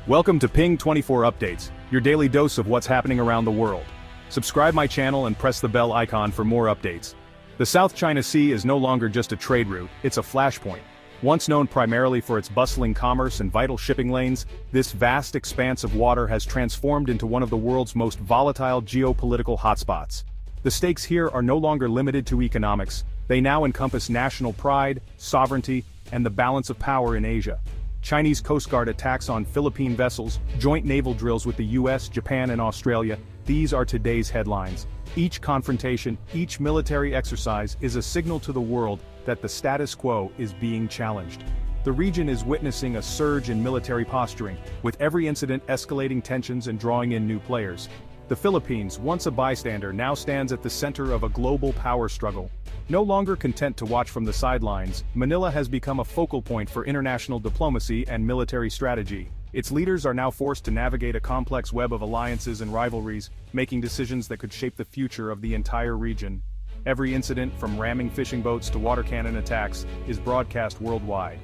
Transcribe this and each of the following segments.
Welcome to Ping 24 Updates, your daily dose of what's happening around the world. Subscribe my channel and press the bell icon for more updates. The South China Sea is no longer just a trade route, it's a flashpoint. Once known primarily for its bustling commerce and vital shipping lanes, this vast expanse of water has transformed into one of the world's most volatile geopolitical hotspots. The stakes here are no longer limited to economics, they now encompass national pride, sovereignty, and the balance of power in Asia. Chinese Coast Guard attacks on Philippine vessels, joint naval drills with the US, Japan, and Australia, these are today's headlines. Each confrontation, each military exercise is a signal to the world that the status quo is being challenged. The region is witnessing a surge in military posturing, with every incident escalating tensions and drawing in new players. The Philippines, once a bystander, now stands at the center of a global power struggle. No longer content to watch from the sidelines, Manila has become a focal point for international diplomacy and military strategy. Its leaders are now forced to navigate a complex web of alliances and rivalries, making decisions that could shape the future of the entire region. Every incident, from ramming fishing boats to water cannon attacks, is broadcast worldwide.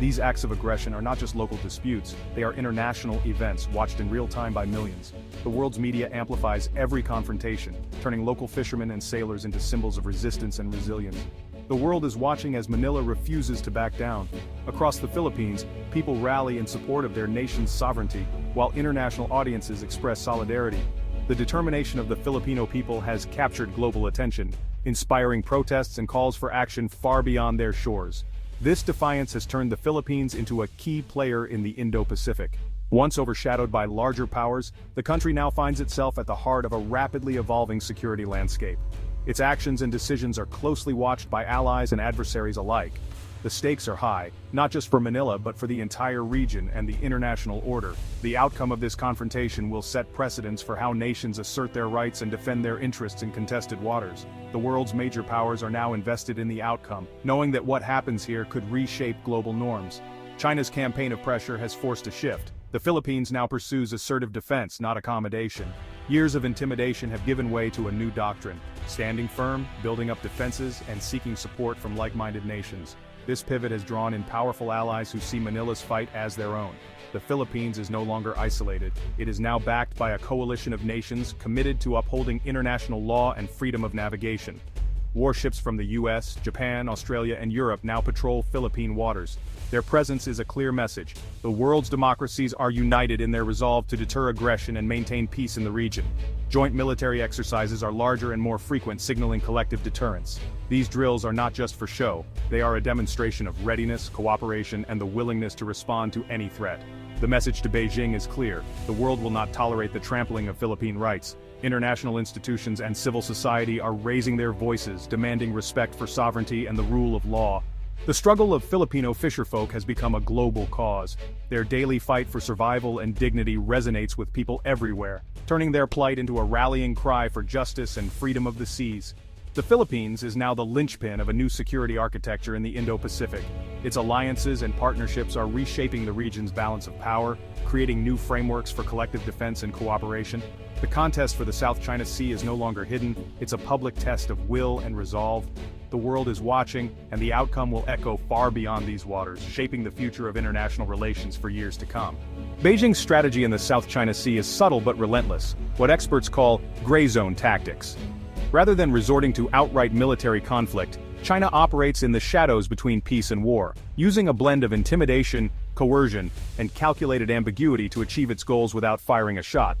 These acts of aggression are not just local disputes, they are international events watched in real time by millions. The world's media amplifies every confrontation, turning local fishermen and sailors into symbols of resistance and resilience. The world is watching as Manila refuses to back down. Across the Philippines, people rally in support of their nation's sovereignty, while international audiences express solidarity. The determination of the Filipino people has captured global attention, inspiring protests and calls for action far beyond their shores. This defiance has turned the Philippines into a key player in the Indo-Pacific. Once overshadowed by larger powers, the country now finds itself at the heart of a rapidly evolving security landscape. Its actions and decisions are closely watched by allies and adversaries alike. The stakes are high, not just for Manila but for the entire region and the international order. The outcome of this confrontation will set precedents for how nations assert their rights and defend their interests in contested waters. The world's major powers are now invested in the outcome, knowing that what happens here could reshape global norms. China's campaign of pressure has forced a shift. The Philippines now pursues assertive defense, not accommodation. Years of intimidation have given way to a new doctrine, standing firm, building up defenses, and seeking support from like-minded nations. This pivot has drawn in powerful allies who see Manila's fight as their own. The Philippines is no longer isolated. It is now backed by a coalition of nations committed to upholding international law and freedom of navigation. Warships from the US, Japan, Australia, and Europe now patrol Philippine waters. Their presence is a clear message. The world's democracies are united in their resolve to deter aggression and maintain peace in the region. Joint military exercises are larger and more frequent, signaling collective deterrence. These drills are not just for show, they are a demonstration of readiness, cooperation, and the willingness to respond to any threat. The message to Beijing is clear: the world will not tolerate the trampling of Philippine rights. International institutions and civil society are raising their voices, demanding respect for sovereignty and the rule of law. The struggle of Filipino fisherfolk has become a global cause. Their daily fight for survival and dignity resonates with people everywhere, turning their plight into a rallying cry for justice and freedom of the seas. The Philippines is now the linchpin of a new security architecture in the Indo-Pacific. Its alliances and partnerships are reshaping the region's balance of power, creating new frameworks for collective defense and cooperation. The contest for the South China Sea is no longer hidden, it's a public test of will and resolve. The world is watching, and the outcome will echo far beyond these waters, shaping the future of international relations for years to come. Beijing's strategy in the South China Sea is subtle but relentless, what experts call gray zone tactics. Rather than resorting to outright military conflict, China operates in the shadows between peace and war, using a blend of intimidation, coercion, and calculated ambiguity to achieve its goals without firing a shot.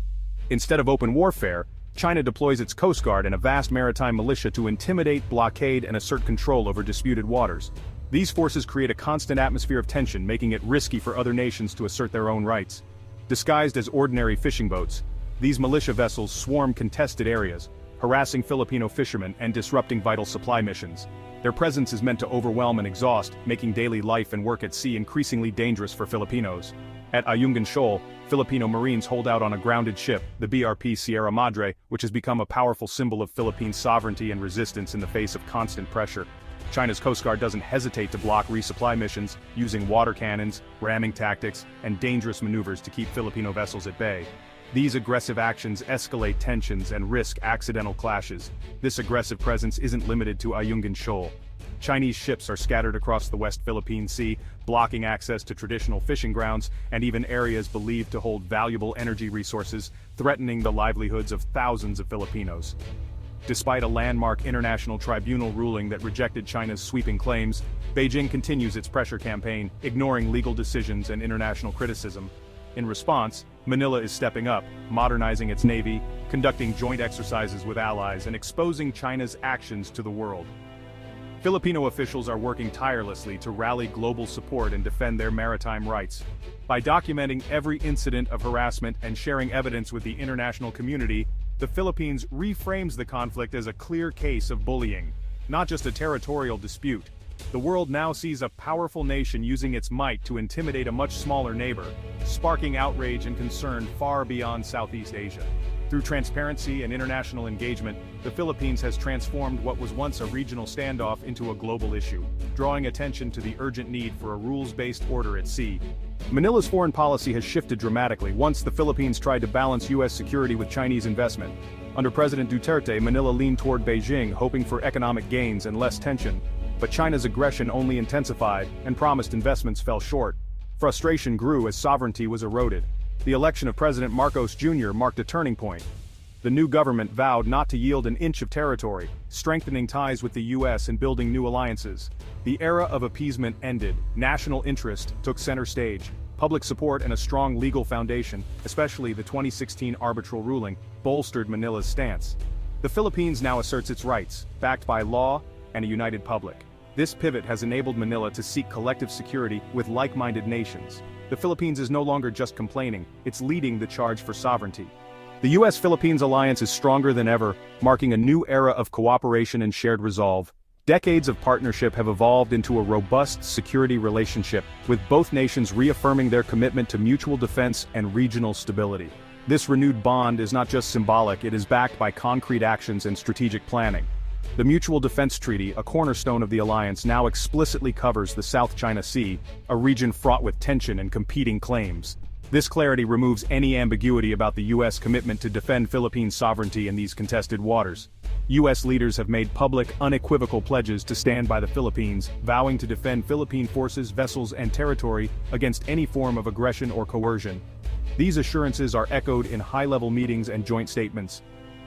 Instead of open warfare, China deploys its Coast Guard and a vast maritime militia to intimidate, blockade, and assert control over disputed waters. These forces create a constant atmosphere of tension, making it risky for other nations to assert their own rights. Disguised as ordinary fishing boats, these militia vessels swarm contested areas, harassing Filipino fishermen and disrupting vital supply missions. Their presence is meant to overwhelm and exhaust, making daily life and work at sea increasingly dangerous for Filipinos. At Ayungin Shoal, Filipino Marines hold out on a grounded ship, the BRP Sierra Madre, which has become a powerful symbol of Philippine sovereignty and resistance in the face of constant pressure. China's Coast Guard doesn't hesitate to block resupply missions, using water cannons, ramming tactics, and dangerous maneuvers to keep Filipino vessels at bay. These aggressive actions escalate tensions and risk accidental clashes. This aggressive presence isn't limited to Ayungin Shoal. Chinese ships are scattered across the West Philippine Sea, blocking access to traditional fishing grounds and even areas believed to hold valuable energy resources, threatening the livelihoods of thousands of Filipinos. Despite a landmark international tribunal ruling that rejected China's sweeping claims, Beijing continues its pressure campaign, ignoring legal decisions and international criticism. In response, Manila is stepping up, modernizing its navy, conducting joint exercises with allies, and exposing China's actions to the world. Filipino officials are working tirelessly to rally global support and defend their maritime rights. By documenting every incident of harassment and sharing evidence with the international community, the Philippines reframes the conflict as a clear case of bullying, not just a territorial dispute. The world now sees a powerful nation using its might to intimidate a much smaller neighbor, sparking outrage and concern far beyond Southeast Asia. Through transparency and international engagement, the Philippines has transformed what was once a regional standoff into a global issue, drawing attention to the urgent need for a rules-based order at sea. Manila's foreign policy has shifted dramatically once the Philippines tried to balance U.S. security with Chinese investment. Under President Duterte, Manila leaned toward Beijing, hoping for economic gains and less tension. But China's aggression only intensified, and promised investments fell short. Frustration grew as sovereignty was eroded. The election of President Marcos Jr. marked a turning point. The new government vowed not to yield an inch of territory, strengthening ties with the U.S. and building new alliances. The era of appeasement ended. National interest took center stage. Public support and a strong legal foundation, especially the 2016 arbitral ruling, bolstered Manila's stance. The Philippines now asserts its rights, backed by law and a united public. This pivot has enabled Manila to seek collective security with like-minded nations. The Philippines is no longer just complaining, it's leading the charge for sovereignty. The U.S.-Philippines alliance is stronger than ever, marking a new era of cooperation and shared resolve. Decades of partnership have evolved into a robust security relationship, with both nations reaffirming their commitment to mutual defense and regional stability. This renewed bond is not just symbolic, it is backed by concrete actions and strategic planning. The Mutual Defense Treaty, a cornerstone of the alliance, now explicitly covers the South China Sea, a region fraught with tension and competing claims. This clarity removes any ambiguity about the U.S. commitment to defend Philippine sovereignty in these contested waters. U.S. leaders have made public, unequivocal pledges to stand by the Philippines, vowing to defend Philippine forces, vessels, and territory against any form of aggression or coercion. These assurances are echoed in high-level meetings and joint statements.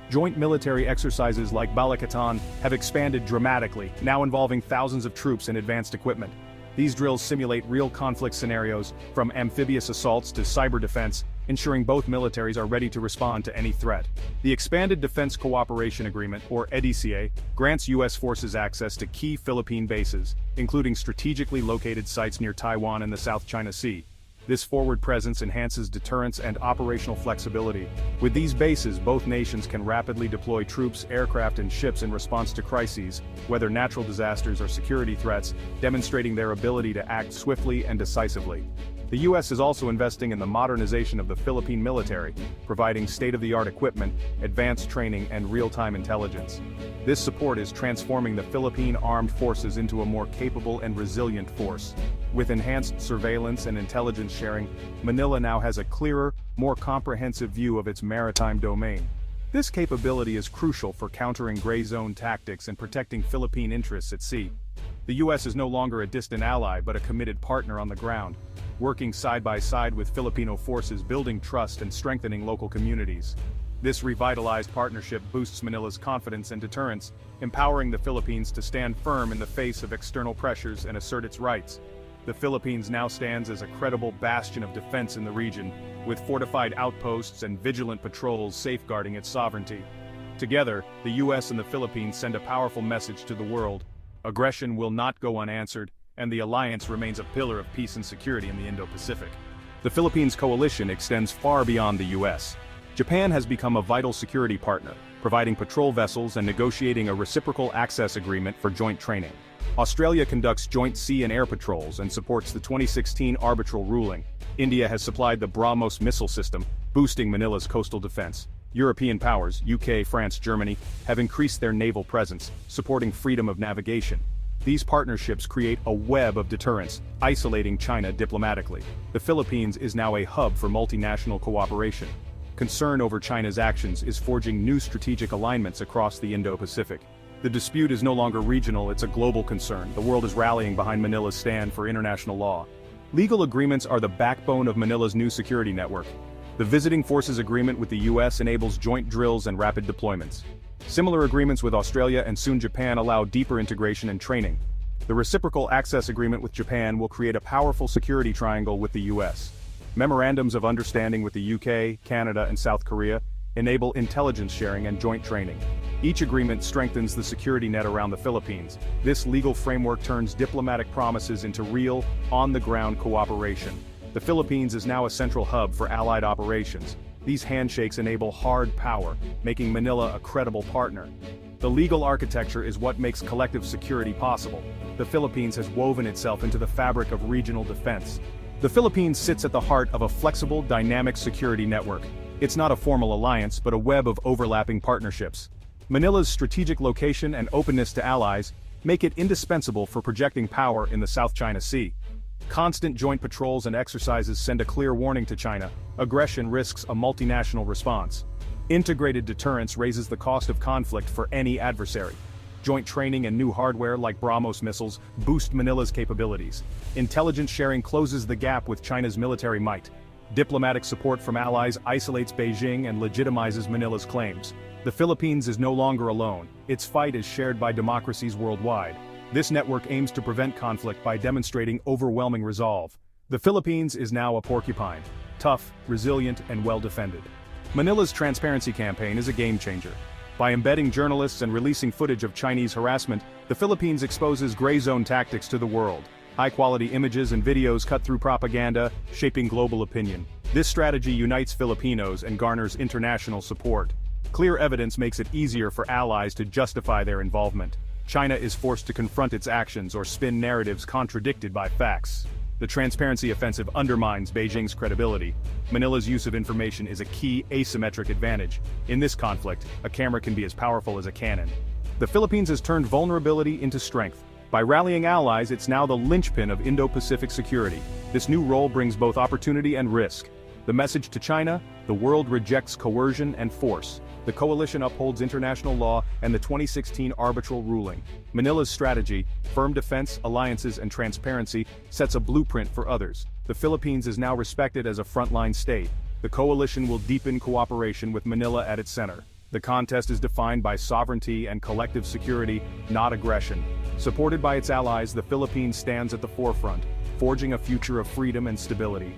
Joint military exercises like Balikatan have expanded dramatically, now involving thousands of troops and advanced equipment. These drills simulate real conflict scenarios, from amphibious assaults to cyber defense, ensuring both militaries are ready to respond to any threat. The Expanded Defense Cooperation Agreement, or EDCA, grants U.S. forces access to key Philippine bases, including strategically located sites near Taiwan and the South China Sea. This forward presence enhances deterrence and operational flexibility. With these bases, both nations can rapidly deploy troops, aircraft, and ships in response to crises, whether natural disasters or security threats, demonstrating their ability to act swiftly and decisively. The U.S. is also investing in the modernization of the Philippine military, providing state-of-the-art equipment, advanced training, and real-time intelligence. This support is transforming the Philippine armed forces into a more capable and resilient force. With enhanced surveillance and intelligence sharing, Manila now has a clearer, more comprehensive view of its maritime domain. This capability is crucial for countering gray zone tactics and protecting Philippine interests at sea. The U.S. is no longer a distant ally but a committed partner on the ground, working side by side with Filipino forces, building trust and strengthening local communities. This revitalized partnership boosts Manila's confidence and deterrence, empowering the Philippines to stand firm in the face of external pressures and assert its rights. The Philippines now stands as a credible bastion of defense in the region, with fortified outposts and vigilant patrols safeguarding its sovereignty. Together, the U.S. and the Philippines send a powerful message to the world. Aggression will not go unanswered, and the alliance remains a pillar of peace and security in the Indo-Pacific. The Philippines coalition extends far beyond the U.S. Japan has become a vital security partner, providing patrol vessels and negotiating a reciprocal access agreement for joint training. Australia conducts joint sea and air patrols and supports the 2016 arbitral ruling. India has supplied the BrahMos missile system, boosting Manila's coastal defense. European powers, UK, France, Germany, have increased their naval presence, supporting freedom of navigation. These partnerships create a web of deterrence, isolating China diplomatically. The Philippines is now a hub for multinational cooperation. Concern over China's actions is forging new strategic alignments across the Indo-Pacific. The dispute is no longer regional, it's a global concern. The world is rallying behind Manila's stand for international law. Legal agreements are the backbone of Manila's new security network. The Visiting Forces Agreement with the US enables joint drills and rapid deployments. Similar agreements with Australia and soon Japan allow deeper integration and training. The Reciprocal Access Agreement with Japan will create a powerful security triangle with the US. Memorandums of Understanding with the UK, Canada, and South Korea enable intelligence sharing and joint training. Each agreement strengthens the security net around the Philippines. This legal framework turns diplomatic promises into real, on-the-ground cooperation. The Philippines is now a central hub for allied operations. These handshakes enable hard power, making Manila a credible partner. The legal architecture is what makes collective security possible. The Philippines has woven itself into the fabric of regional defense. The Philippines sits at the heart of a flexible, dynamic security network. It's not a formal alliance, but a web of overlapping partnerships. Manila's strategic location and openness to allies make it indispensable for projecting power in the South China Sea. Constant joint patrols and exercises send a clear warning to China: aggression risks a multinational response. Integrated deterrence raises the cost of conflict for any adversary. Joint training and new hardware like BrahMos missiles boost Manila's capabilities. Intelligence sharing closes the gap with China's military might. Diplomatic support from allies isolates Beijing and legitimizes Manila's claims. The Philippines is no longer alone. Its fight is shared by democracies worldwide. This network aims to prevent conflict by demonstrating overwhelming resolve. The Philippines is now a porcupine, tough, resilient, and well-defended. Manila's transparency campaign is a game-changer. By embedding journalists and releasing footage of Chinese harassment, the Philippines exposes gray zone tactics to the world. High-quality images and videos cut through propaganda, shaping global opinion. This strategy unites Filipinos and garners international support. Clear evidence makes it easier for allies to justify their involvement. China is forced to confront its actions or spin narratives contradicted by facts. The transparency offensive undermines Beijing's credibility. Manila's use of information is a key asymmetric advantage. In this conflict, a camera can be as powerful as a cannon. The Philippines has turned vulnerability into strength. By rallying allies, it's now the linchpin of Indo-Pacific security. This new role brings both opportunity and risk. The message to China: the world rejects coercion and force. The coalition upholds international law and the 2016 arbitral ruling. Manila's strategy, firm defense, alliances, and transparency, sets a blueprint for others. The Philippines is now respected as a frontline state. The coalition will deepen cooperation with Manila at its center. The contest is defined by sovereignty and collective security, not aggression. Supported by its allies, the Philippines stands at the forefront, forging a future of freedom and stability.